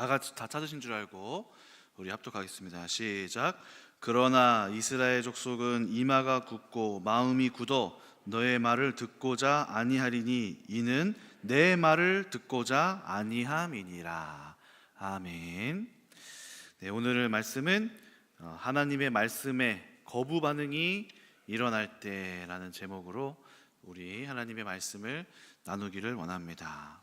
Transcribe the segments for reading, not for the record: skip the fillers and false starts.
다 같이 다 찾으신 줄 알고 우리 합독하겠습니다. 시작. 그러나 이스라엘 족속은 이마가 굳고 마음이 굳어 너의 말을 듣고자 아니하리니 이는 내 말을 듣고자 아니함이니라. 아멘. 네, 오늘 말씀은 하나님의 말씀에 거부 반응이 일어날 때라는 제목으로 우리 하나님의 말씀을 나누기를 원합니다.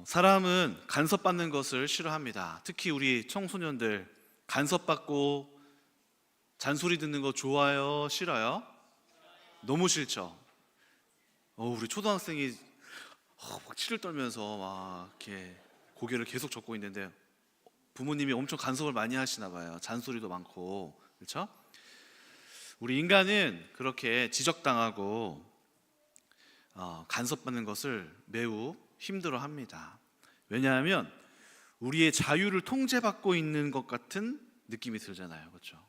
사람은 간섭받는 것을 싫어합니다. 특히 우리 청소년들 간섭받고 잔소리 듣는 거 좋아요? 싫어요? 너무 싫죠. 우리 초등학생이 막 치를 떨면서 막 이렇게 고개를 계속 젓고 있는데 부모님이 엄청 간섭을 많이 하시나 봐요. 잔소리도 많고, 그렇죠? 우리 인간은 그렇게 지적당하고 간섭받는 것을 매우 힘들어합니다. 왜냐하면 우리의 자유를 통제받고 있는 것 같은 느낌이 들잖아요, 그렇죠?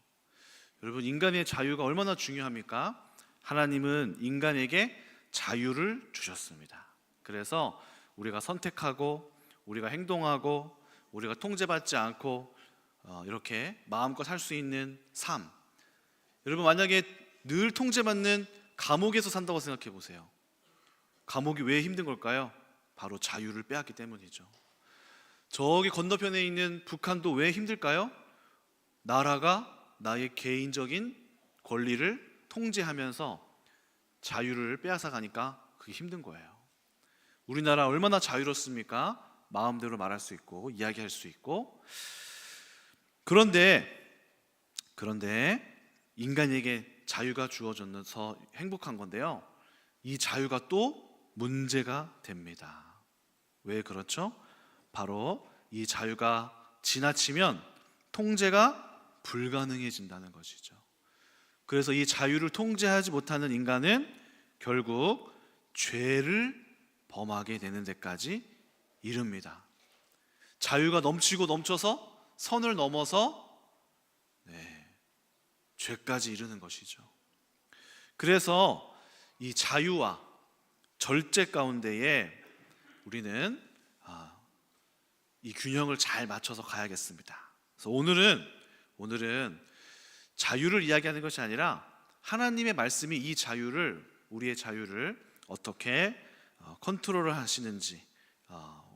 여러분, 인간의 자유가 얼마나 중요합니까? 하나님은 인간에게 자유를 주셨습니다. 그래서 우리가 선택하고 우리가 행동하고 우리가 통제받지 않고 이렇게 마음껏 살 수 있는 삶. 여러분, 만약에 늘 통제받는 감옥에서 산다고 생각해 보세요. 감옥이 왜 힘든 걸까요? 바로 자유를 빼앗기 때문이죠. 저기 건너편에 있는 북한도 왜 힘들까요? 나라가 나의 개인적인 권리를 통제하면서 자유를 빼앗아 가니까 그게 힘든 거예요. 우리나라 얼마나 자유롭습니까? 마음대로 말할 수 있고 이야기할 수 있고. 그런데 인간에게 자유가 주어져서 행복한 건데요, 이 자유가 또 문제가 됩니다. 왜 그렇죠? 바로 이 자유가 지나치면 통제가 불가능해진다는 것이죠. 그래서 이 자유를 통제하지 못하는 인간은 결국 죄를 범하게 되는 데까지 이릅니다. 자유가 넘치고 넘쳐서 선을 넘어서 죄까지 이르는 것이죠. 그래서 이 자유와 절제 가운데에 우리는 이 균형을 잘 맞춰서 가야겠습니다. 그래서 오늘은 자유를 이야기하는 것이 아니라 하나님의 말씀이 이 자유를, 우리의 자유를 어떻게 컨트롤을 하시는지,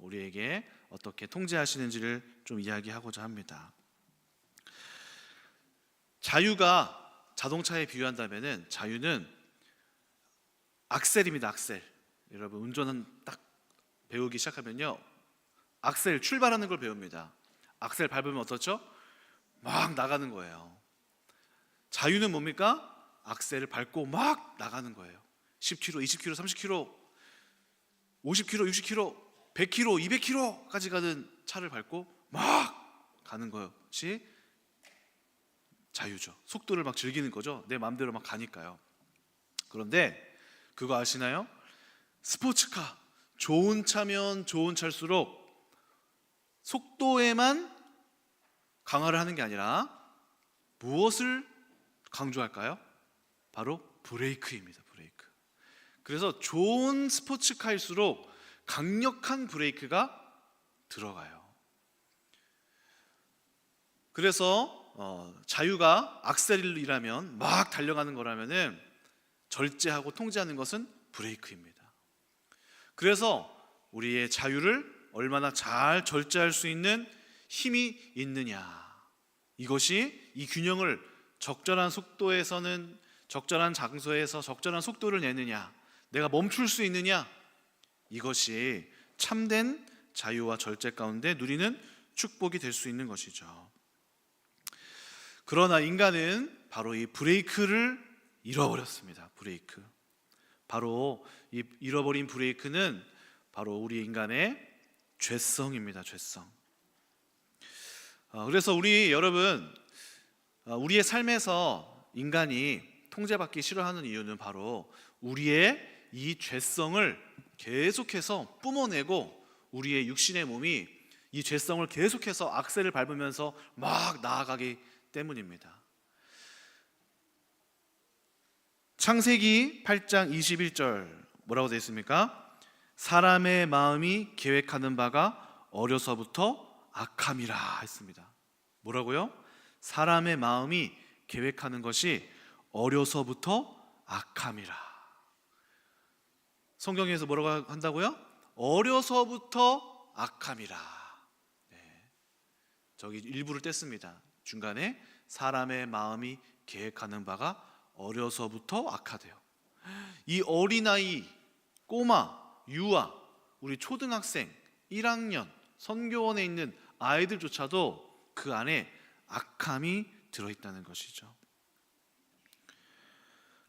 우리에게 어떻게 통제하시는지를 좀 이야기하고자 합니다. 자유가 자동차에 비유한다면은 자유는 악셀입니다. 악셀. 여러분, 운전은 딱 배우기 시작하면요, 악셀, 출발하는 걸 배웁니다. 악셀 밟으면 어떻죠? 막 나가는 거예요. 자유는 뭡니까? 악셀을 밟고 막 나가는 거예요. 10km, 20km, 30km, 50km, 60km, 100km, 200km까지 가는 차를 밟고 막 가는 것이 자유죠. 속도를 막 즐기는 거죠. 내 마음대로 막 가니까요. 그런데 그거 아시나요? 스포츠카, 좋은 차면 좋은 차일수록 속도에만 강화를 하는 게 아니라 무엇을 강조할까요? 바로 브레이크입니다. 브레이크. 그래서 좋은 스포츠카일수록 강력한 브레이크가 들어가요. 그래서 자유가 악셀이라면, 막 달려가는 거라면은 절제하고 통제하는 것은 브레이크입니다. 그래서 우리의 자유를 얼마나 잘 절제할 수 있는 힘이 있느냐, 이것이 이 균형을 적절한 속도에서는, 적절한 장소에서 적절한 속도를 내느냐, 내가 멈출 수 있느냐, 이것이 참된 자유와 절제 가운데 누리는 축복이 될 수 있는 것이죠. 그러나 인간은 바로 이 브레이크를 잃어버렸습니다. 브레이크. 바로 이 잃어버린 브레이크는 바로 우리 인간의 죄성입니다. 죄성. 그래서 여러분, 우리의 삶에서 인간이 통제받기 싫어하는 이유는 바로 우리의 이 죄성을 계속해서 뿜어내고 우리의 육신의 몸이 이 죄성을 계속해서 악셀을 밟으면서 막 나아가기 때문입니다. 창세기 8장 21절 뭐라고 되어 있습니까? 사람의 마음이 계획하는 바가 어려서부터 악함이라 했습니다. 뭐라고요? 사람의 마음이 계획하는 것이 어려서부터 악함이라. 성경에서 뭐라고 한다고요? 어려서부터 악함이라. 네. 저기 일부를 뗐습니다. 중간에 사람의 마음이 계획하는 바가 어려서부터 악하대요. 이 어린아이, 꼬마, 유아, 우리 초등학생, 1학년, 선교원에 있는 아이들조차도 그 안에 악함이 들어있다는 것이죠.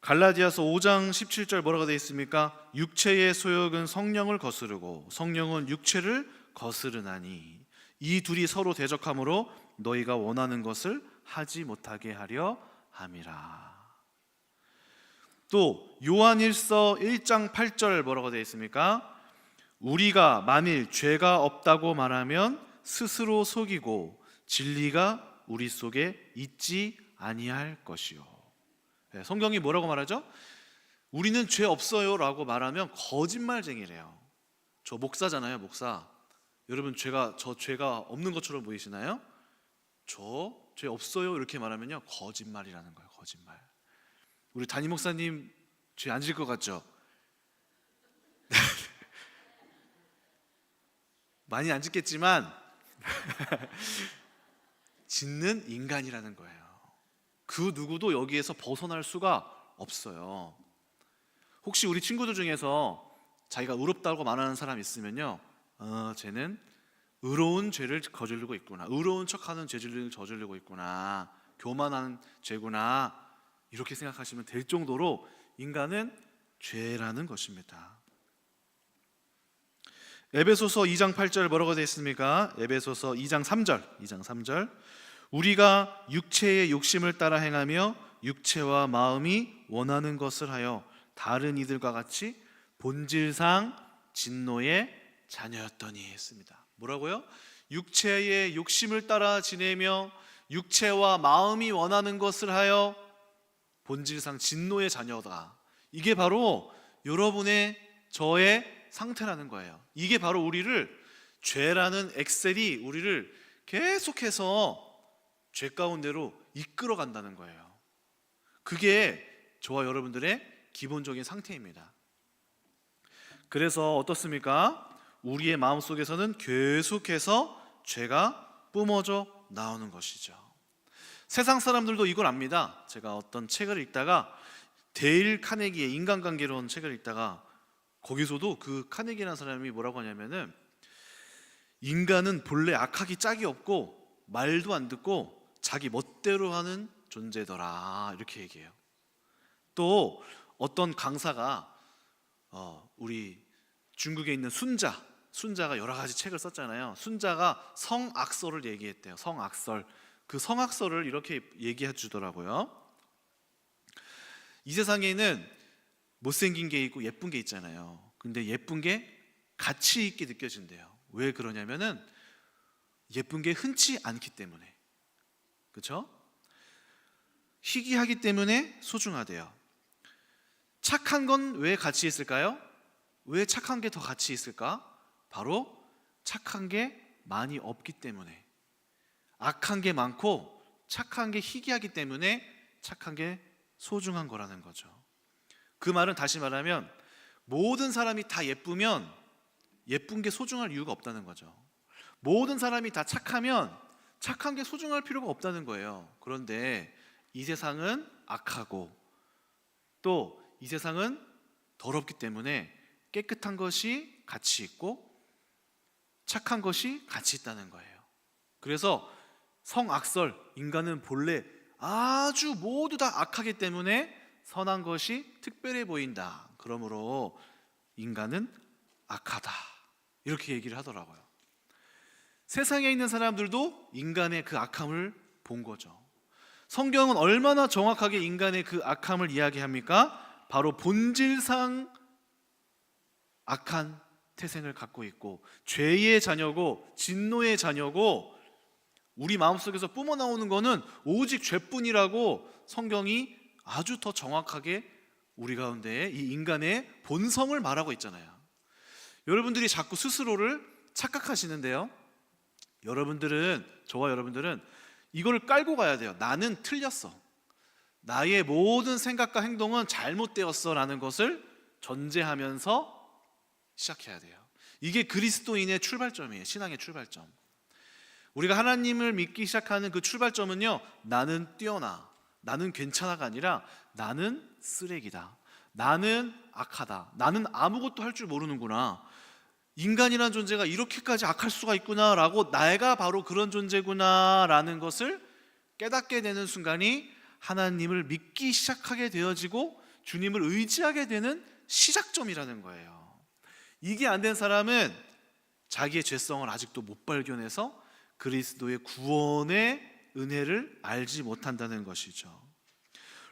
갈라디아서 5장 17절 뭐라고 되어 있습니까? 육체의 소욕은 성령을 거스르고 성령은 육체를 거스르나니 이 둘이 서로 대적하므로 너희가 원하는 것을 하지 못하게 하려 함이라. 또 요한일서 1장 8절 뭐라고 되어 있습니까? 우리가 만일 죄가 없다고 말하면 스스로 속이고 진리가 우리 속에 있지 아니할 것이요. 네, 성경이 뭐라고 말하죠? 우리는 죄 없어요 라고 말하면 거짓말쟁이래요. 저 목사잖아요, 목사. 여러분 저 죄가 없는 것처럼 보이시나요? 저 죄 없어요 이렇게 말하면요 거짓말이라는 거예요. 거짓말. 우리 담임 목사님 죄 안 질 것 같죠? 많이 안 짓겠지만 짓는 인간이라는 거예요. 그 누구도 여기에서 벗어날 수가 없어요. 혹시 우리 친구들 중에서 자기가 의롭다고 말하는 사람 있으면요, 쟤는 의로운 죄를 저지르고 있구나, 의로운 척하는 죄를 저지르고 있구나, 교만한 죄구나, 이렇게 생각하시면 될 정도로 인간은 죄라는 것입니다. 에베소서 2장 8절 뭐라고 되어 있습니까? 에베소서 2장 3절 우리가 육체의 욕심을 따라 행하며 육체와 마음이 원하는 것을 하여 다른 이들과 같이 본질상 진노의 자녀였더니 했습니다. 뭐라고요? 육체의 욕심을 따라 지내며 육체와 마음이 원하는 것을 하여 본질상 진노의 자녀다. 이게 바로 여러분의 저의 상태라는 거예요. 이게 바로 우리를, 죄라는 엑셀이 우리를 계속해서 죄 가운데로 이끌어 간다는 거예요. 그게 저와 여러분들의 기본적인 상태입니다. 그래서 어떻습니까? 우리의 마음속에서는 계속해서 죄가 뿜어져 나오는 것이죠. 세상 사람들도 이걸 압니다. 제가 어떤 책을 읽다가 데일 카네기의 인간관계론 책을 읽다가 거기서도 그 카네기라는 사람이 뭐라고 하냐면은 인간은 본래 악하기 짝이 없고 말도 안 듣고 자기 멋대로 하는 존재더라, 이렇게 얘기해요. 또 어떤 강사가 우리 중국에 있는 순자가 여러 가지 책을 썼잖아요. 순자가 성악설을 얘기했대요. 성악설. 그 성악설을 이렇게 얘기해 주더라고요. 이 세상에는 못생긴 게 있고 예쁜 게 있잖아요. 근데 예쁜 게 가치 있게 느껴진대요. 왜 그러냐면은 예쁜 게 흔치 않기 때문에. 그렇죠? 희귀하기 때문에 소중하대요. 착한 건 왜 가치 있을까요? 왜 착한 게 더 가치 있을까? 바로 착한 게 많이 없기 때문에. 악한 게 많고 착한 게 희귀하기 때문에 착한 게 소중한 거라는 거죠. 그 말은 다시 말하면 모든 사람이 다 예쁘면 예쁜 게 소중할 이유가 없다는 거죠. 모든 사람이 다 착하면 착한 게 소중할 필요가 없다는 거예요. 그런데 이 세상은 악하고 또 이 세상은 더럽기 때문에 깨끗한 것이 가치 있고 착한 것이 가치 있다는 거예요. 그래서 성악설, 인간은 본래 아주 모두 다 악하기 때문에 선한 것이 특별해 보인다. 그러므로 인간은 악하다, 이렇게 얘기를 하더라고요. 세상에 있는 사람들도 인간의 그 악함을 본 거죠. 성경은 얼마나 정확하게 인간의 그 악함을 이야기합니까? 바로 본질상 악한 태생을 갖고 있고 죄의 자녀고 진노의 자녀고 우리 마음속에서 뿜어나오는 것은 오직 죄뿐이라고 성경이 아주 더 정확하게 우리 가운데 이 인간의 본성을 말하고 있잖아요. 여러분들이 자꾸 스스로를 착각하시는데요. 저와 여러분들은 이걸 깔고 가야 돼요. 나는 틀렸어. 나의 모든 생각과 행동은 잘못되었어 라는 것을 전제하면서 시작해야 돼요. 이게 그리스도인의 출발점이에요. 신앙의 출발점. 우리가 하나님을 믿기 시작하는 그 출발점은요, 나는 뛰어나, 나는 괜찮아가 아니라 나는 쓰레기다, 나는 악하다, 나는 아무것도 할 줄 모르는구나, 인간이라는 존재가 이렇게까지 악할 수가 있구나 라고, 내가 바로 그런 존재구나 라는 것을 깨닫게 되는 순간이 하나님을 믿기 시작하게 되어지고 주님을 의지하게 되는 시작점이라는 거예요. 이게 안 된 사람은 자기의 죄성을 아직도 못 발견해서 그리스도의 구원의 은혜를 알지 못한다는 것이죠.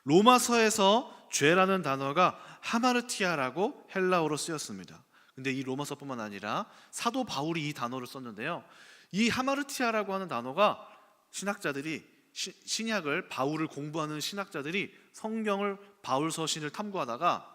로마서에서 죄라는 단어가 하마르티아라고 헬라어로 쓰였습니다. 근데 이 로마서뿐만 아니라 사도 바울이 이 단어를 썼는데요, 이 하마르티아라고 하는 단어가 신학자들이, 신약을, 바울을 공부하는 신학자들이 성경을, 바울 서신을 탐구하다가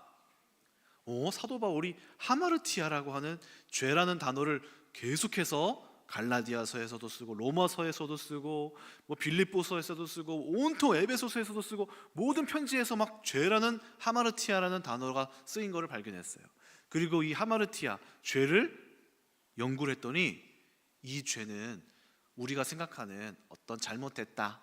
사도 바울이 하마르티아라고 하는 죄라는 단어를 계속해서 갈라디아서에서도 쓰고 로마서에서도 쓰고 빌립보서에서도 쓰고 온통 에베소서에서도 쓰고 모든 편지에서 막 죄라는 하마르티아라는 단어가 쓰인 것을 발견했어요. 그리고 이 하마르티아, 죄를 연구를 했더니 이 죄는 우리가 생각하는 어떤 잘못됐다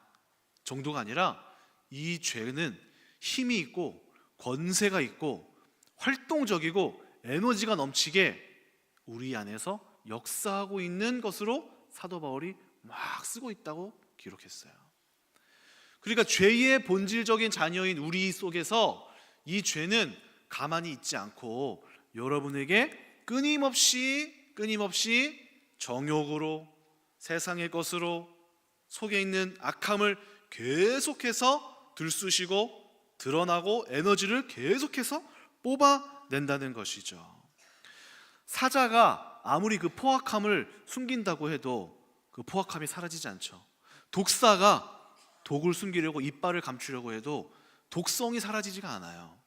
정도가 아니라 이 죄는 힘이 있고 권세가 있고 활동적이고 에너지가 넘치게 우리 안에서 역사하고 있는 것으로 사도 바울이 막 쓰고 있다고 기록했어요. 그러니까 죄의 본질적인 자녀인 우리 속에서 이 죄는 가만히 있지 않고 여러분에게 끊임없이 정욕으로, 세상의 것으로, 속에 있는 악함을 계속해서 들쑤시고 드러나고 에너지를 계속해서 뽑아낸다는 것이죠. 사자가 아무리 그 포악함을 숨긴다고 해도 그 포악함이 사라지지 않죠. 독사가 독을 숨기려고 이빨을 감추려고 해도 독성이 사라지지가 않아요.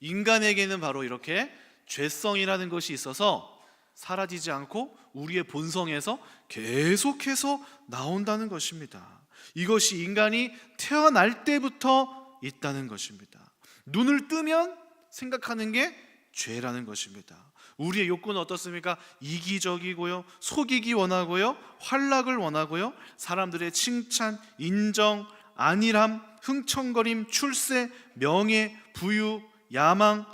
인간에게는 바로 이렇게 죄성이라는 것이 있어서 사라지지 않고 우리의 본성에서 계속해서 나온다는 것입니다. 이것이 인간이 태어날 때부터 있다는 것입니다. 눈을 뜨면 생각하는 게 죄라는 것입니다. 우리의 욕구는 어떻습니까? 이기적이고요, 속이기 원하고요, 활락을 원하고요, 사람들의 칭찬, 인정, 안일함, 흥청거림, 출세, 명예, 부유, 야망,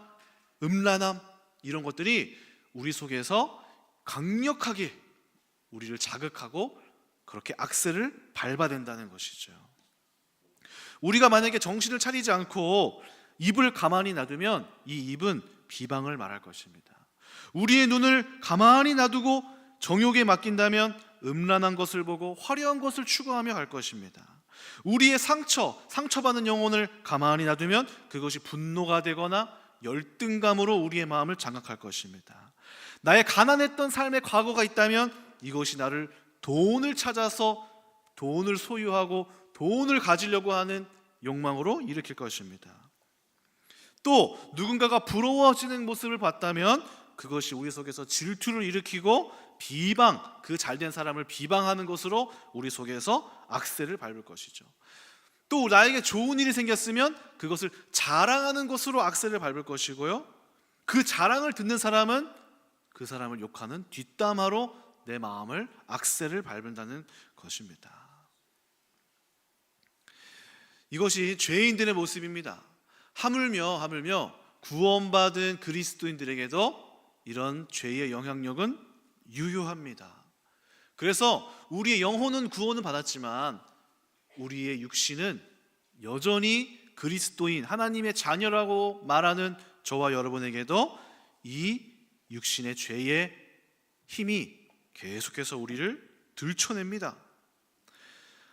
음란함, 이런 것들이 우리 속에서 강력하게 우리를 자극하고 그렇게 악세를 밟아댄다는 것이죠. 우리가 만약에 정신을 차리지 않고 입을 가만히 놔두면 이 입은 비방을 말할 것입니다. 우리의 눈을 가만히 놔두고 정욕에 맡긴다면 음란한 것을 보고 화려한 것을 추구하며 갈 것입니다. 우리의 상처받는 영혼을 가만히 놔두면 그것이 분노가 되거나 열등감으로 우리의 마음을 장악할 것입니다. 나의 가난했던 삶의 과거가 있다면 이것이 나를 돈을 찾아서 돈을 소유하고 돈을 가지려고 하는 욕망으로 일으킬 것입니다. 또 누군가가 부러워지는 모습을 봤다면 그것이 우리 속에서 질투를 일으키고 비방, 그 잘된 사람을 비방하는 것으로 우리 속에서 악세를 밟을 것이죠. 또 나에게 좋은 일이 생겼으면 그것을 자랑하는 것으로 악세를 밟을 것이고요, 그 자랑을 듣는 사람은 그 사람을 욕하는 뒷담화로 내 마음을 악세를 밟는다는 것입니다. 이것이 죄인들의 모습입니다. 하물며 구원받은 그리스도인들에게도 이런 죄의 영향력은 유효합니다. 그래서 우리의 영혼은 구원을 받았지만 우리의 육신은 여전히 그리스도인, 하나님의 자녀라고 말하는 저와 여러분에게도 이 육신의 죄의 힘이 계속해서 우리를 들춰냅니다.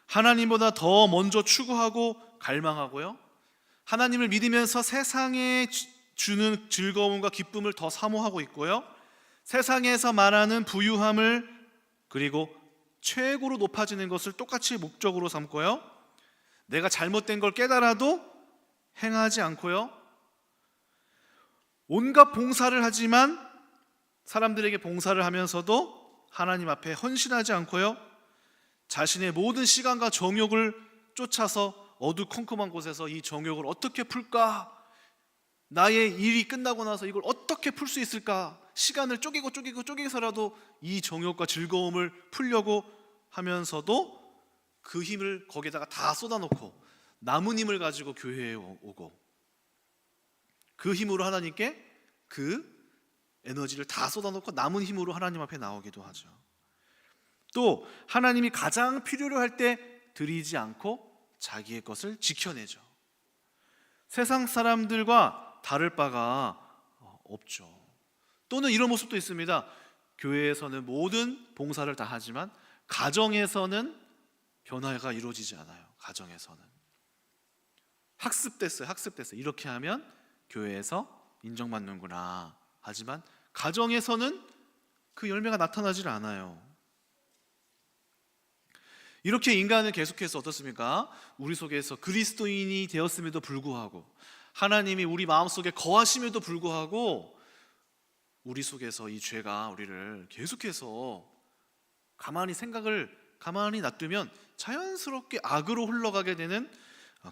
하나님보다 더 먼저 추구하고 갈망하고요, 하나님을 믿으면서 세상에 주는 즐거움과 기쁨을 더 사모하고 있고요, 세상에서 말하는 부유함을, 그리고 최고로 높아지는 것을 똑같이 목적으로 삼고요, 내가 잘못된 걸 깨달아도 행하지 않고요, 온갖 봉사를 하지만 사람들에게 봉사를 하면서도 하나님 앞에 헌신하지 않고요, 자신의 모든 시간과 정욕을 쫓아서 어두컴컴한 곳에서 이 정욕을 어떻게 풀까, 나의 일이 끝나고 나서 이걸 어떻게 풀 수 있을까, 시간을 쪼개서라도 이 정욕과 즐거움을 풀려고 하면서도 그 힘을 거기에다가 다 쏟아놓고 남은 힘을 가지고 교회에 오고, 그 힘으로 하나님께 그 에너지를 다 쏟아놓고 남은 힘으로 하나님 앞에 나오기도 하죠. 또 하나님이 가장 필요로 할 때 드리지 않고 자기의 것을 지켜내죠. 세상 사람들과 다를 바가 없죠. 또는 이런 모습도 있습니다. 교회에서는 모든 봉사를 다 하지만 가정에서는 변화가 이루어지지 않아요. 가정에서는 학습됐어요. 이렇게 하면 교회에서 인정받는구나. 하지만 가정에서는 그 열매가 나타나질 않아요. 이렇게 인간은 계속해서 어떻습니까? 우리 속에서 그리스도인이 되었음에도 불구하고, 하나님이 우리 마음속에 거하심에도 불구하고, 우리 속에서 이 죄가 우리를 계속해서 가만히 놔두면 자연스럽게 악으로 흘러가게 되는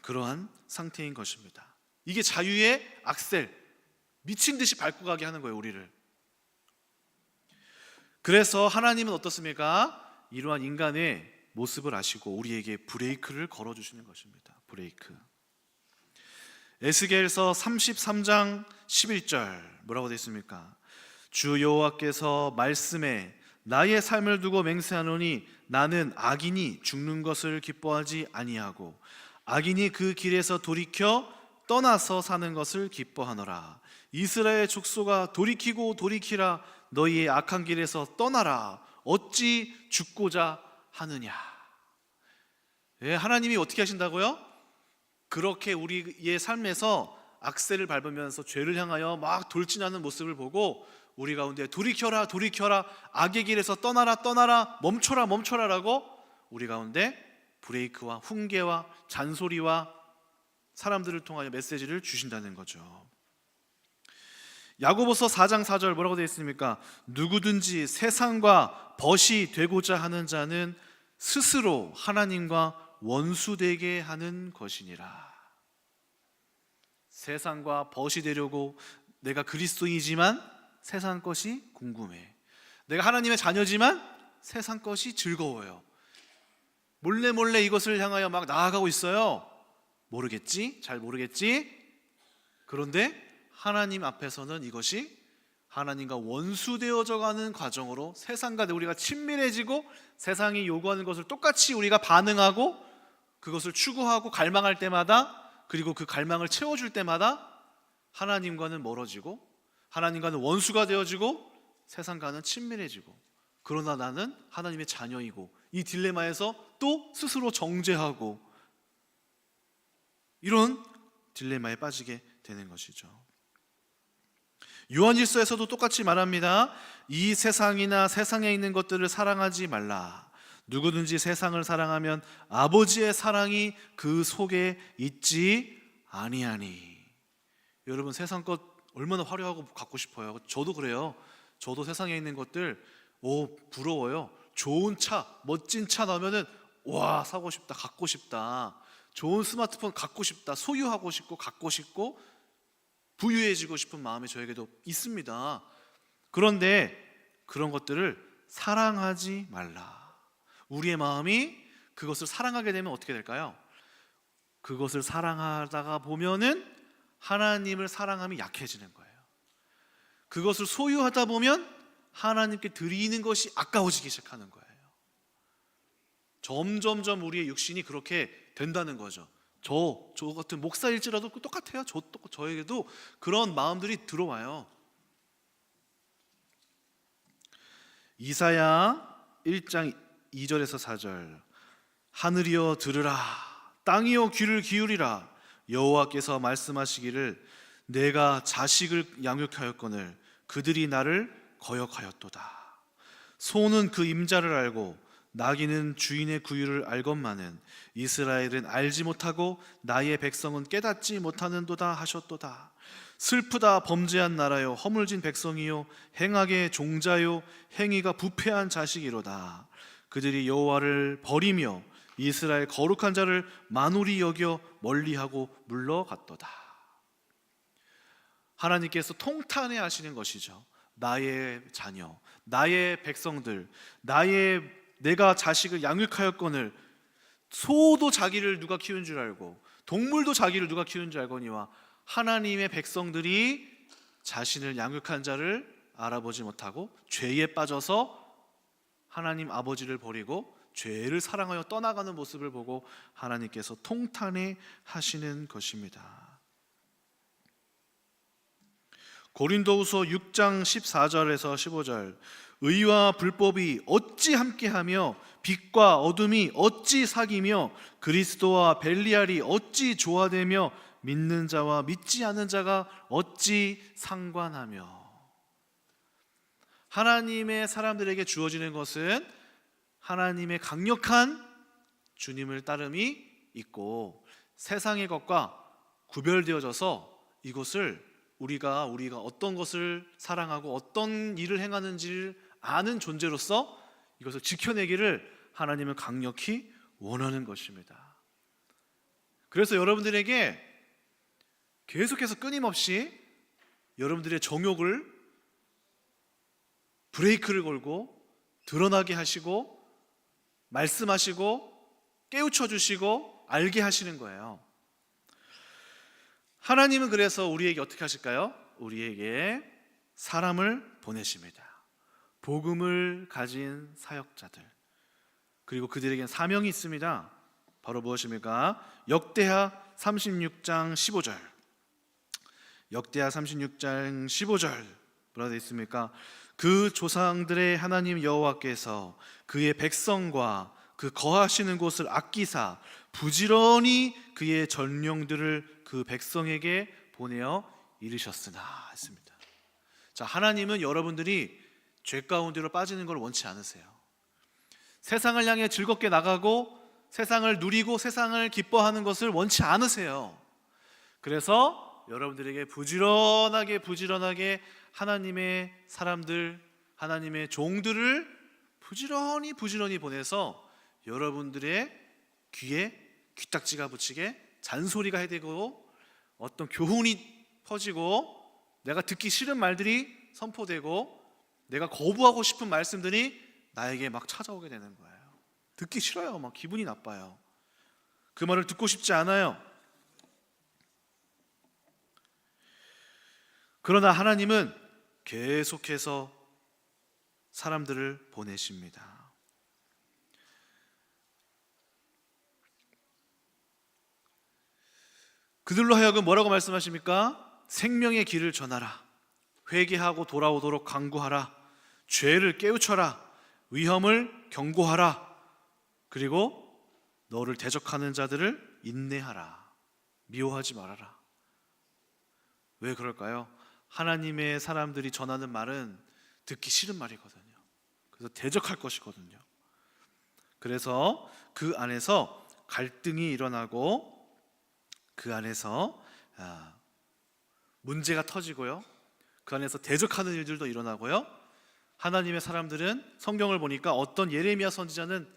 그러한 상태인 것입니다. 이게 자유의 악셀, 미친 듯이 밟고 가게 하는 거예요, 우리를. 그래서 하나님은 어떻습니까? 이러한 인간의 모습을 아시고 우리에게 브레이크를 걸어주시는 것입니다. 브레이크. 에스겔서 33장 11절 뭐라고 되어 있습니까? 주 여호와께서 말씀에 나의 삶을 두고 맹세하노니 나는 악인이 죽는 것을 기뻐하지 아니하고 악인이 그 길에서 돌이켜 떠나서 사는 것을 기뻐하노라. 이스라엘 족속아 돌이키라. 너희의 악한 길에서 떠나라. 어찌 죽고자 하느냐. 예, 하나님이 어떻게 하신다고요? 그렇게 우리의 삶에서 악셀을 밟으면서 죄를 향하여 막 돌진하는 모습을 보고 우리 가운데 돌이켜라 악의 길에서 떠나라 멈춰라라고 우리 가운데 브레이크와 훈계와 잔소리와 사람들을 통하여 메시지를 주신다는 거죠. 야고보서 4장 4절 뭐라고 되어 있습니까? 누구든지 세상과 벗이 되고자 하는 자는 스스로 하나님과 원수되게 하는 것이니라. 세상과 벗이 되려고, 내가 그리스도이지만 세상 것이 궁금해, 내가 하나님의 자녀지만 세상 것이 즐거워요, 몰래 이것을 향하여 막 나아가고 있어요. 잘 모르겠지. 그런데 하나님 앞에서는 이것이 하나님과 원수되어져 가는 과정으로 세상과 우리가 친밀해지고 세상이 요구하는 것을 똑같이 우리가 반응하고 그것을 추구하고 갈망할 때마다, 그리고 그 갈망을 채워줄 때마다 하나님과는 멀어지고 하나님과는 원수가 되어지고 세상과는 친밀해지고, 그러나 나는 하나님의 자녀이고, 이 딜레마에서 또 스스로 정죄하고, 이런 딜레마에 빠지게 되는 것이죠. 요한일서에서도 똑같이 말합니다. 이 세상이나 세상에 있는 것들을 사랑하지 말라. 누구든지 세상을 사랑하면 아버지의 사랑이 그 속에 있지 아니하니. 여러분, 세상 것 얼마나 화려하고 갖고 싶어요. 저도 그래요. 저도 세상에 있는 것들 부러워요. 좋은 차, 멋진 차 나오면은 와, 사고 싶다, 갖고 싶다. 좋은 스마트폰 갖고 싶다, 소유하고 싶고 갖고 싶고 부유해지고 싶은 마음이 저에게도 있습니다. 그런데 그런 것들을 사랑하지 말라. 우리의 마음이 그것을 사랑하게 되면 어떻게 될까요? 그것을 사랑하다가 보면은 하나님을 사랑함이 약해지는 거예요. 그것을 소유하다 보면 하나님께 드리는 것이 아까워지기 시작하는 거예요. 점점점 우리의 육신이 그렇게 된다는 거죠. 저 같은 목사일지라도 똑같아요. 저에게도 그런 마음들이 들어와요. 이사야 1장 2절에서 4절. 하늘이여 들으라, 땅이여 귀를 기울이라. 여호와께서 말씀하시기를 내가 자식을 양육하였거늘 그들이 나를 거역하였도다. 소는 그 임자를 알고 나귀는 주인의 구유를 알건만은 이스라엘은 알지 못하고 나의 백성은 깨닫지 못하는도다 하셨도다. 슬프다 범죄한 나라요 허물진 백성이요 행악의 종자요 행위가 부패한 자식이로다. 그들이 여호와를 버리며 이스라엘 거룩한 자를 만홀히 여겨 멀리하고 물러갔도다. 하나님께서 통탄해 하시는 것이죠. 나의 자녀, 나의 백성들, 내가 자식을 양육하였거늘 소도 자기를 누가 키운 줄 알고 동물도 자기를 누가 키운 줄 알거니와 하나님의 백성들이 자신을 양육한 자를 알아보지 못하고 죄에 빠져서 하나님 아버지를 버리고 죄를 사랑하여 떠나가는 모습을 보고 하나님께서 통탄해 하시는 것입니다. 고린도후서 6장 14절에서 15절 의와 불법이 어찌 함께하며 빛과 어둠이 어찌 사귀며 그리스도와 벨리알이 어찌 조화되며 믿는 자와 믿지 않는 자가 어찌 상관하며. 하나님의 사람들에게 주어지는 것은 하나님의 강력한 주님을 따름이 있고 세상의 것과 구별되어져서 이것을 우리가 어떤 것을 사랑하고 어떤 일을 행하는지를 아는 존재로서 이것을 지켜내기를 하나님은 강력히 원하는 것입니다. 그래서 여러분들에게 계속해서 끊임없이 여러분들의 정욕을 브레이크를 걸고 드러나게 하시고 말씀하시고 깨우쳐 주시고 알게 하시는 거예요. 하나님은 그래서 우리에게 어떻게 하실까요? 우리에게 사람을 보내십니다. 복음을 가진 사역자들, 그리고 그들에게는 사명이 있습니다. 바로 무엇입니까? 역대하 36장 15절. 역대하 36장 15절 뭐라고 되어 있습니까? 그 조상들의 하나님 여호와께서 그의 백성과 그 거하시는 곳을 아끼사 부지런히 그의 전령들을 그 백성에게 보내어 이르셨으나 했습니다. 자, 하나님은 여러분들이 죄 가운데로 빠지는 걸 원치 않으세요. 세상을 향해 즐겁게 나가고 세상을 누리고 세상을 기뻐하는 것을 원치 않으세요. 그래서 여러분들에게 부지런하게 하나님의 사람들, 하나님의 종들을 부지런히 보내서 여러분들의 귀에 귀딱지가 붙이게 잔소리가 해대고 어떤 교훈이 퍼지고 내가 듣기 싫은 말들이 선포되고 내가 거부하고 싶은 말씀들이 나에게 막 찾아오게 되는 거예요. 듣기 싫어요. 막 기분이 나빠요. 그 말을 듣고 싶지 않아요. 그러나 하나님은 계속해서 사람들을 보내십니다. 그들로 하여금 뭐라고 말씀하십니까? 생명의 길을 전하라. 회개하고 돌아오도록 강구하라. 죄를 깨우쳐라. 위험을 경고하라. 그리고 너를 대적하는 자들을 인내하라. 미워하지 말아라. 왜 그럴까요? 하나님의 사람들이 전하는 말은 듣기 싫은 말이거든요. 그래서 대적할 것이거든요. 그래서 그 안에서 갈등이 일어나고 그 안에서 문제가 터지고요. 그 안에서 대적하는 일들도 일어나고요. 하나님의 사람들은 성경을 보니까 어떤 예레미야 선지자는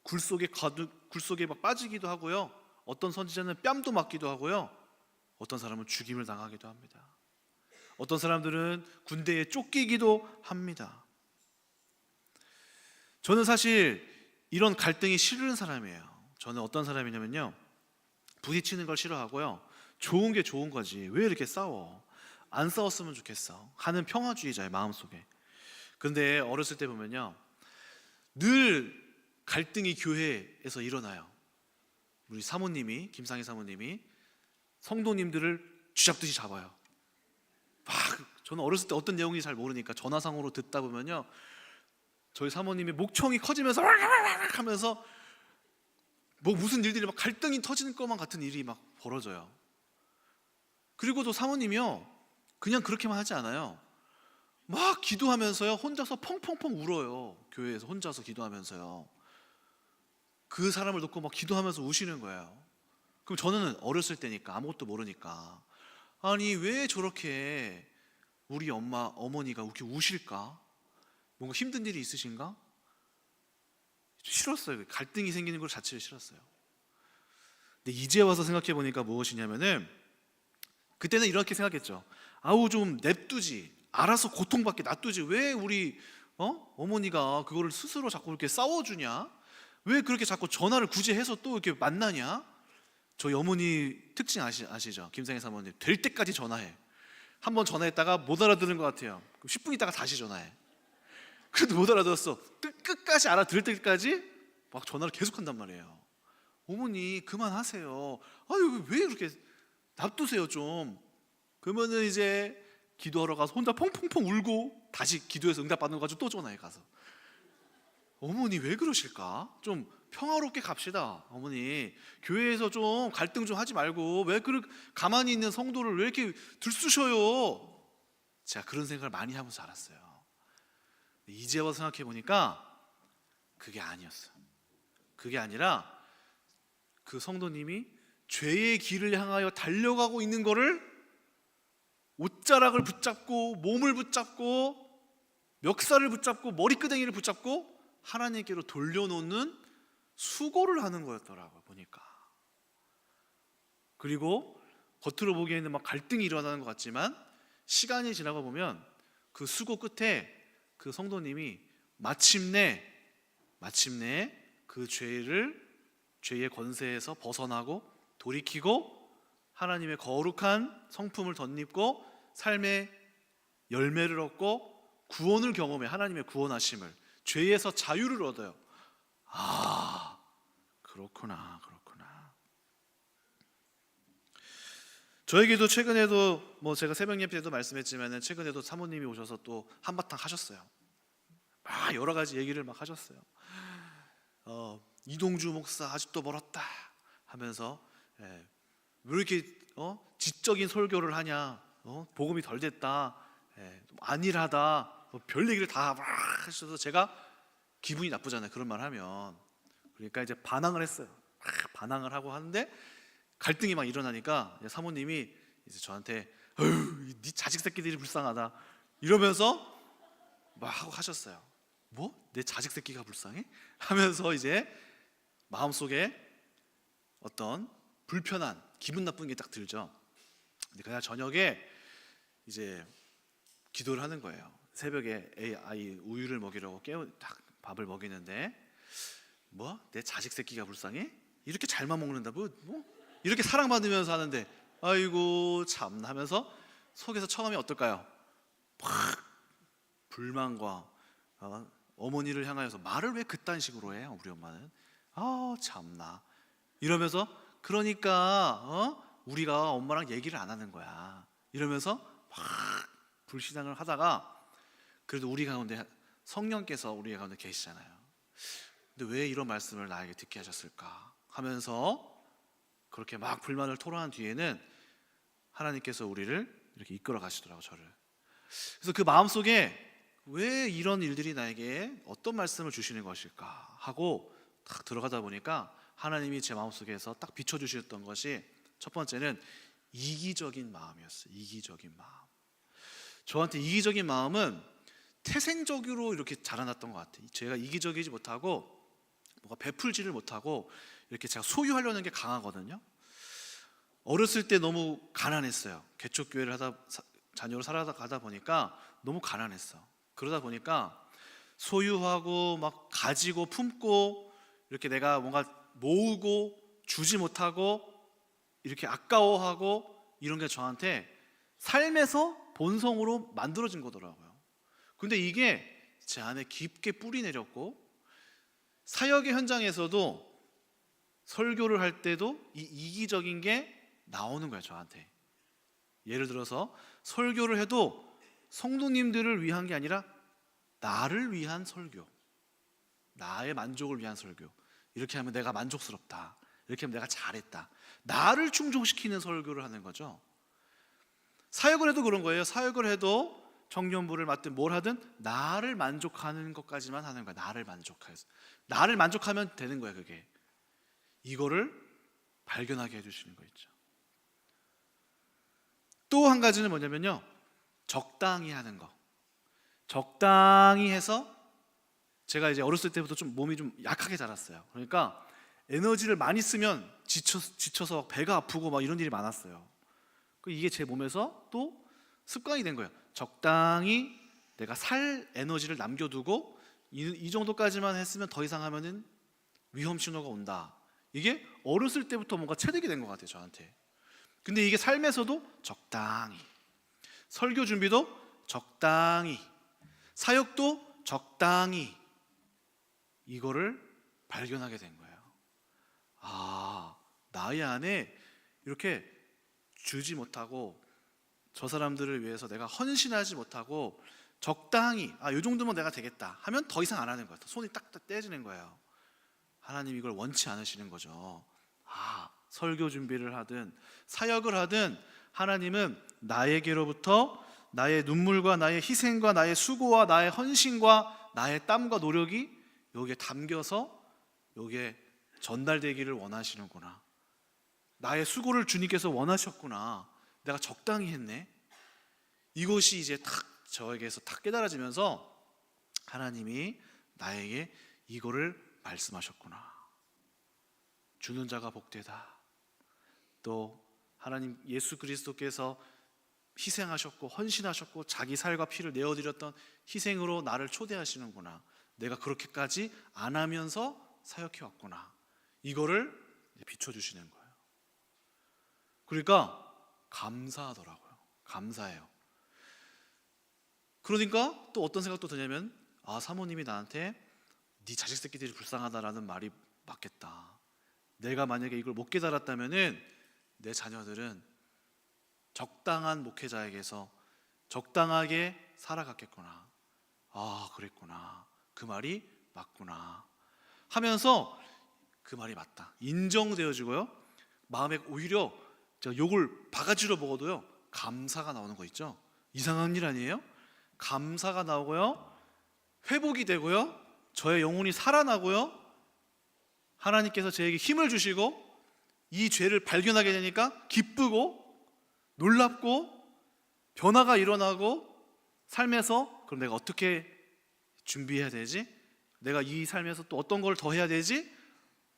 굴속에 막 빠지기도 하고요. 어떤 선지자는 뺨도 맞기도 하고요. 어떤 사람은 죽임을 당하기도 합니다. 어떤 사람들은 군대에 쫓기기도 합니다. 저는 사실 이런 갈등이 싫은 사람이에요. 저는 어떤 사람이냐면요, 부딪히는 걸 싫어하고요. 좋은 게 좋은 거지 왜 이렇게 싸워? 안 싸웠으면 좋겠어 하는 평화주의자의 마음속에. 근데 어렸을 때 보면요, 늘 갈등이 교회에서 일어나요. 우리 사모님이, 김상희 사모님이 성도님들을 쥐잡듯이 잡아요. 막 저는 어렸을 때 어떤 내용인지 잘 모르니까 전화상으로 듣다 보면요, 저희 사모님이 목청이 커지면서 하면서 뭐 무슨 일들이 막 갈등이 터지는 것만 같은 일이 막 벌어져요. 그리고도 사모님이요, 그냥 그렇게만 하지 않아요. 막 기도하면서요 혼자서 펑펑펑 울어요. 교회에서 혼자서 기도하면서요. 그 사람을 놓고 막 기도하면서 우시는 거예요. 그럼 저는 어렸을 때니까 아무것도 모르니까, 아니 왜 저렇게 우리 어머니가 이렇게 우실까? 뭔가 힘든 일이 있으신가? 싫었어요. 갈등이 생기는 것 자체를 싫었어요. 근데 이제 와서 생각해 보니까 무엇이냐면은, 그때는 이렇게 생각했죠. 아우 좀 냅두지, 알아서 고통받게 놔두지, 왜 우리 어머니가 그거를 스스로 자꾸 이렇게 싸워주냐? 왜 그렇게 자꾸 전화를 굳이 해서 또 이렇게 만나냐? 저희 어머니 특징 아시죠? 김상희 사모님, 될 때까지 전화해. 한번 전화했다가 못 알아들은 것 같아요. 10분 있다가 다시 전화해. 그래도 못 알아들었어. 끝까지 알아들을 때까지 막 전화를 계속한단 말이에요. 어머니 그만하세요. 아유 왜 그렇게 놔두세요 좀. 그러면은 이제 기도하러 가서 혼자 펑펑펑 울고 다시 기도해서 응답 받는 거 가지고 또 전화해 가서, 어머니 왜 그러실까? 좀 평화롭게 갑시다. 어머니 교회에서 좀 갈등 좀 하지 말고 왜 그렇게 가만히 있는 성도를 왜 이렇게 들쑤셔요? 제가 그런 생각을 많이 하면서 알았어요. 이제 와서 생각해 보니까 그게 아니었어요. 그게 아니라 그 성도님이 죄의 길을 향하여 달려가고 있는 거를 옷자락을 붙잡고 몸을 붙잡고 멱살을 붙잡고 머리끄댕이를 붙잡고 하나님께로 돌려놓는 수고를 하는 거였더라고요, 보니까. 그리고 겉으로 보기에는 막 갈등이 일어나는 것 같지만 시간이 지나고 보면 그 수고 끝에 그 성도님이 마침내 그 죄의 권세에서 벗어나고 돌이키고 하나님의 거룩한 성품을 덧입고 삶의 열매를 얻고 구원을 경험해, 하나님의 구원하심을, 죄에서 자유를 얻어요. 아, 그렇구나. 저에게도 최근에도 제가 새벽 예배 때도 말씀했지만 최근에도 사모님이 오셔서 또 한바탕 하셨어요. 막 여러 가지 얘기를 막 하셨어요. 이동주 목사 아직도 멀었다 하면서, 왜 이렇게 지적인 설교를 하냐, 복음이 덜 됐다, 안일하다, 별 얘기를 다 막 하셔서 제가 기분이 나쁘잖아요, 그런 말 하면. 그러니까 이제 반항을 했어요. 반항을 하고 하는데 갈등이 막 일어나니까 사모님이 이제 저한테 네 자식 새끼들이 불쌍하다 이러면서 막 하고 하셨어요. 뭐? 내 자식 새끼가 불쌍해? 하면서 이제 마음속에 어떤 불편한 기분 나쁜 게 딱 들죠. 근데 그날 저녁에 이제 기도를 하는 거예요. 새벽에 아이 우유를 먹이려고 딱 밥을 먹이는데, 뭐? 내 자식 새끼가 불쌍해? 이렇게 잘만 먹는다 뭐? 이렇게 사랑받으면서 하는데 아이고 참 하면서 속에서 처음에 어떨까요? 팍 불만과 어머니를 향하여서 말을 왜 그딴 식으로 해요? 우리 엄마는 참나 이러면서, 그러니까 우리가 엄마랑 얘기를 안 하는 거야 이러면서 막 불신앙을 하다가, 그래도 우리 가운데 성령께서 우리 가운데 계시잖아요. 근데 왜 이런 말씀을 나에게 듣게 하셨을까 하면서 그렇게 막 불만을 토로한 뒤에는 하나님께서 우리를 이렇게 이끌어 가시더라고요, 저를. 그래서 그 마음속에 왜 이런 일들이 나에게 어떤 말씀을 주시는 것일까 하고 딱 들어가다 보니까 하나님이 제 마음속에서 딱 비춰주셨던 것이, 첫 번째는 이기적인 마음이었어요. 이기적인 마음. 저한테 이기적인 마음은 태생적으로 이렇게 자라났던 것 같아요. 제가 이기적이지 못하고 뭔가 베풀지를 못하고 이렇게 제가 소유하려는 게 강하거든요. 어렸을 때 너무 가난했어요. 개척교회를 자녀로 살아가다 보니까 너무 가난했어. 그러다 보니까 소유하고 막 가지고 품고 이렇게 내가 뭔가 모으고 주지 못하고 이렇게 아까워하고 이런 게 저한테 삶에서 본성으로 만들어진 거더라고요. 근데 이게 제 안에 깊게 뿌리 내렸고, 사역의 현장에서도 설교를 할 때도 이 이기적인 게 나오는 거예요, 저한테. 예를 들어서 설교를 해도 성도님들을 위한 게 아니라 나를 위한 설교, 나의 만족을 위한 설교. 이렇게 하면 내가 만족스럽다, 이렇게 하면 내가 잘했다, 나를 충족시키는 설교를 하는 거죠. 사역을 해도 그런 거예요. 사역을 해도 청년부를 맡든 뭘 하든 나를 만족하는 것까지만 하는 거야. 나를 만족해서. 나를 만족하면 되는 거야, 그게. 이거를 발견하게 해주시는 거 있죠. 또 한 가지는 뭐냐면요, 적당히 하는 거. 적당히 해서, 제가 이제 어렸을 때부터 좀 몸이 좀 약하게 자랐어요. 그러니까 에너지를 많이 쓰면 지쳐서 배가 아프고 막 이런 일이 많았어요. 이게 제 몸에서 또 습관이 된 거예요. 적당히 내가 살 에너지를 남겨두고 이 정도까지만 했으면 더 이상 하면은 위험 신호가 온다. 이게 어렸을 때부터 뭔가 체득이 된 것 같아요, 저한테. 근데 이게 삶에서도 적당히, 설교 준비도 적당히, 사역도 적당히, 이거를 발견하게 된 거예요. 아, 나의 안에 이렇게 주지 못하고 저 사람들을 위해서 내가 헌신하지 못하고 적당히, 이 정도면 내가 되겠다 하면 더 이상 안 하는 거예요. 손이 딱딱 떼지는 거예요. 하나님 이걸 원치 않으시는 거죠. 설교 준비를 하든 사역을 하든 하나님은 나에게로부터 나의 눈물과 나의 희생과 나의 수고와 나의 헌신과 나의 땀과 노력이 여기에 담겨서 여기에 전달되기를 원하시는구나. 나의 수고를 주님께서 원하셨구나. 내가 적당히 했네. 이것이 이제 저에게서 탁 깨달아지면서 하나님이 나에게 이거를 말씀하셨구나. 주는 자가 복되다. 또 하나님 예수 그리스도께서 희생하셨고 헌신하셨고 자기 살과 피를 내어드렸던 희생으로 나를 초대하시는구나. 내가 그렇게까지 안 하면서 사역해 왔구나. 이거를 비춰주시는 거예요. 그러니까 감사하더라고요. 감사해요. 그러니까 또 어떤 생각도 드냐면, 사모님이 나한테 네 자식 새끼들이 불쌍하다라는 말이 맞겠다. 내가 만약에 이걸 못 깨달았다면은 내 자녀들은 적당한 목회자에게서 적당하게 살아갔겠구나. 그랬구나. 그 말이 맞구나 하면서 그 말이 맞다 인정되어지고요. 마음에 오히려 제가 욕을 바가지로 먹어도요, 감사가 나오는 거 있죠. 이상한 일 아니에요? 감사가 나오고요, 회복이 되고요, 저의 영혼이 살아나고요, 하나님께서 저에게 힘을 주시고 이 죄를 발견하게 되니까 기쁘고 놀랍고 변화가 일어나고, 삶에서 그럼 내가 어떻게 준비해야 되지? 내가 이 삶에서 또 어떤 걸 더 해야 되지?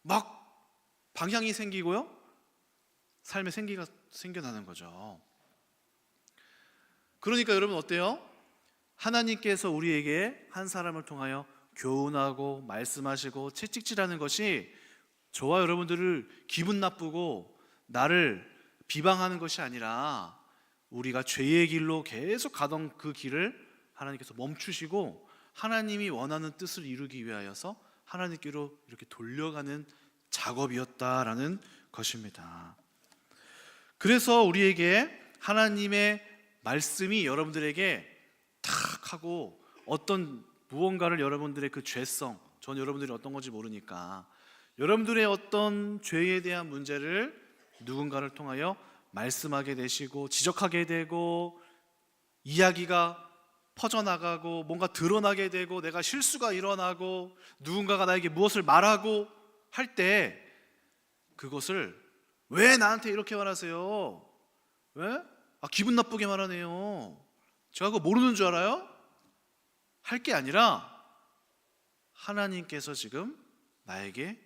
막 방향이 생기고요, 삶의 생기가 생겨나는 거죠. 그러니까 여러분 어때요? 하나님께서 우리에게 한 사람을 통하여 교훈하고 말씀하시고 채찍질하는 것이 저와 여러분들을 기분 나쁘고 나를 비방하는 것이 아니라 우리가 죄의 길로 계속 가던 그 길을 하나님께서 멈추시고 하나님이 원하는 뜻을 이루기 위하여서 하나님께로 이렇게 돌려가는 작업이었다라는 것입니다. 그래서 우리에게 하나님의 말씀이 여러분들에게 탁 하고 어떤 무언가를 여러분들의 그 죄성, 전 여러분들이 어떤 건지 모르니까 여러분들의 어떤 죄에 대한 문제를 누군가를 통하여 말씀하게 되시고 지적하게 되고 이야기가 퍼져나가고 뭔가 드러나게 되고 내가 실수가 일어나고 누군가가 나에게 무엇을 말하고 할 때 그것을 왜 나한테 이렇게 말하세요? 왜? 기분 나쁘게 말하네요. 제가 그거 모르는 줄 알아요? 할 게 아니라 하나님께서 지금 나에게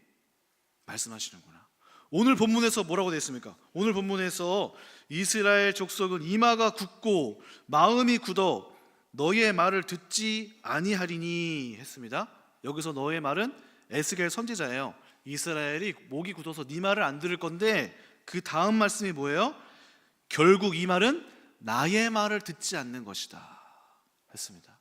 말씀하시는구나. 오늘 본문에서 뭐라고 되어 있습니까? 오늘 본문에서 이스라엘 족속은 이마가 굳고 마음이 굳어 너의 말을 듣지 아니하리니 했습니다. 여기서 너의 말은 에스겔 선지자예요. 이스라엘이 목이 굳어서 네 말을 안 들을 건데 그 다음 말씀이 뭐예요? 결국 이 말은 나의 말을 듣지 않는 것이다 했습니다.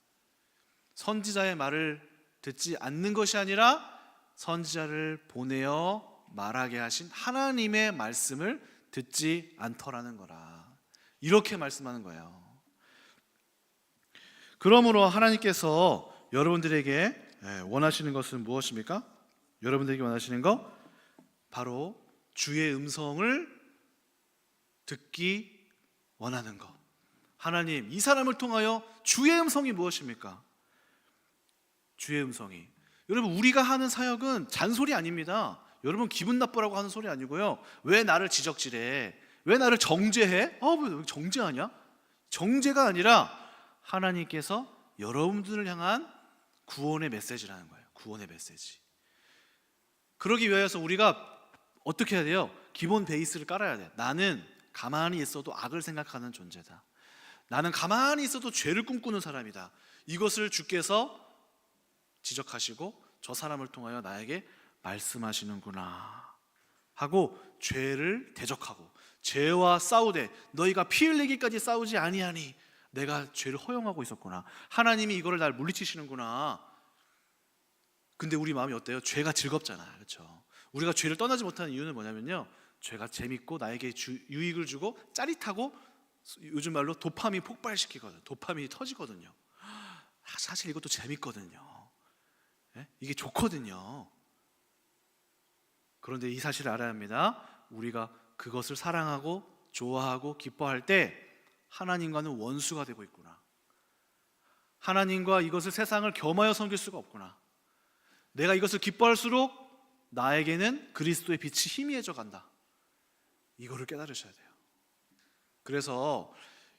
선지자의 말을 듣지 않는 것이 아니라 선지자를 보내어 말하게 하신 하나님의 말씀을 듣지 않더라는 거라, 이렇게 말씀하는 거예요. 그러므로 하나님께서 여러분들에게 원하시는 것은 무엇입니까? 여러분들에게 원하시는 것 바로 주의 음성을 듣기 원하는 것, 하나님, 이 사람을 통하여 주의 음성이 무엇입니까? 주의 음성이. 여러분, 우리가 하는 사역은 잔소리 아닙니다. 여러분, 기분 나쁘라고 하는 소리 아니고요. 왜 나를 지적질해? 왜 나를 정죄해? 왜 정죄하냐? 정죄가 아니라 하나님께서 여러분들을 향한 구원의 메시지라는 거예요. 구원의 메시지. 그러기 위해서 우리가 어떻게 해야 돼요? 기본 베이스를 깔아야 돼. 나는 가만히 있어도 악을 생각하는 존재다. 나는 가만히 있어도 죄를 꿈꾸는 사람이다. 이것을 주께서 지적하시고 저 사람을 통하여 나에게 말씀하시는구나 하고 죄를 대적하고, 죄와 싸우되 너희가 피 흘리기까지 싸우지 아니하니 내가 죄를 허용하고 있었구나. 하나님이 이거를 날 물리치시는구나. 근데 우리 마음이 어때요? 죄가 즐겁잖아요. 그렇죠? 우리가 죄를 떠나지 못하는 이유는 뭐냐면요, 죄가 재밌고 나에게 유익을 주고 짜릿하고, 요즘 말로 도파민 폭발시키거든요. 도파민이 터지거든요. 사실 이것도 재밌거든요. 이게 좋거든요. 그런데 이 사실을 알아야 합니다. 우리가 그것을 사랑하고 좋아하고 기뻐할 때 하나님과는 원수가 되고 있구나. 하나님과 이것을, 세상을 겸하여 섬길 수가 없구나. 내가 이것을 기뻐할수록 나에게는 그리스도의 빛이 희미해져 간다. 이거를 깨달으셔야 돼요. 그래서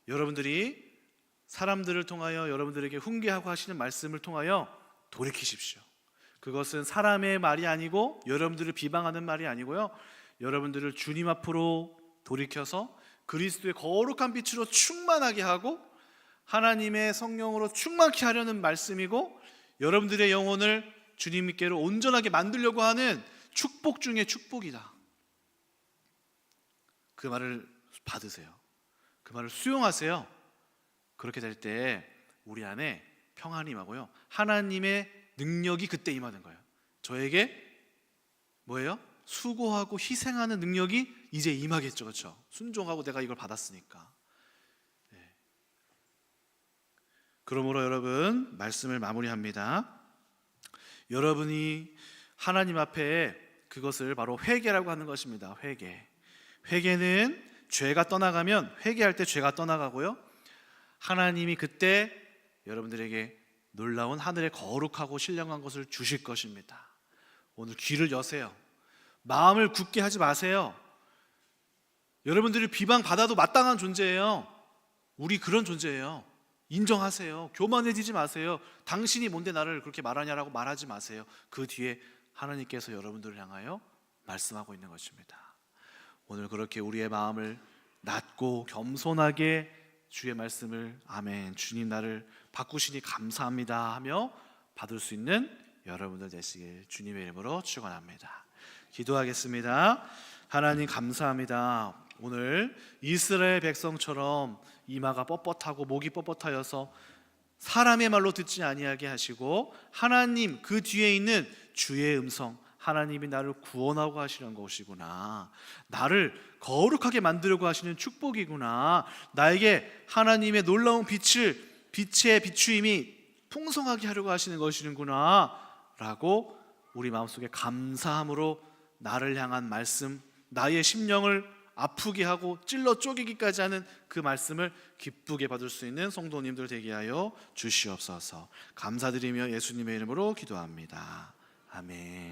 여러분들이 사람들을 통하여 여러분들에게 훈계하고 하시는 말씀을 통하여 돌이키십시오. 그것은 사람의 말이 아니고 여러분들을 비방하는 말이 아니고요, 여러분들을 주님 앞으로 돌이켜서 그리스도의 거룩한 빛으로 충만하게 하고 하나님의 성령으로 충만케 하려는 말씀이고, 여러분들의 영혼을 주님께로 온전하게 만들려고 하는 축복 중에 축복이다. 그 말을 받으세요. 그 말을 수용하세요. 그렇게 될 때 우리 안에 평안이 임하고요, 하나님의 능력이 그때 임하는 거예요. 저에게 뭐예요? 수고하고 희생하는 능력이 이제 임하겠죠. 그렇죠? 순종하고 내가 이걸 받았으니까. 그러므로 여러분, 말씀을 마무리합니다. 여러분이 하나님 앞에 그것을 바로 회개라고 하는 것입니다. 회개는 죄가 떠나가면, 회개할 때 죄가 떠나가고요, 하나님이 그때 여러분들에게 놀라운 하늘의 거룩하고 신령한 것을 주실 것입니다. 오늘 귀를 여세요. 마음을 굳게 하지 마세요. 여러분들이 비방받아도 마땅한 존재예요. 우리 그런 존재예요. 인정하세요. 교만해지지 마세요. 당신이 뭔데 나를 그렇게 말하냐라고 말하지 마세요. 그 뒤에 하나님께서 여러분들을 향하여 말씀하고 있는 것입니다. 오늘 그렇게 우리의 마음을 낮고 겸손하게 주의 말씀을, 아멘, 주님 나를 바꾸시니 감사합니다 하며 받을 수 있는 여러분들 되시길 주님의 이름으로 축원합니다. 기도하겠습니다. 하나님 감사합니다. 오늘 이스라엘 백성처럼 이마가 뻣뻣하고 목이 뻣뻣하여서 사람의 말로 듣지 아니하게 하시고, 하나님 그 뒤에 있는 주의 음성, 하나님이 나를 구원하고 하시는 것이구나, 나를 거룩하게 만들려고 하시는 축복이구나, 나에게 하나님의 놀라운 빛의 비추임이 풍성하게 하려고 하시는 것이구나 라고 우리 마음속에 감사함으로 나를 향한 말씀, 나의 심령을 아프게 하고 찔러 쪼개기까지 하는 그 말씀을 기쁘게 받을 수 있는 성도님들 되게 하여 주시옵소서. 감사드리며 예수님의 이름으로 기도합니다. 아멘.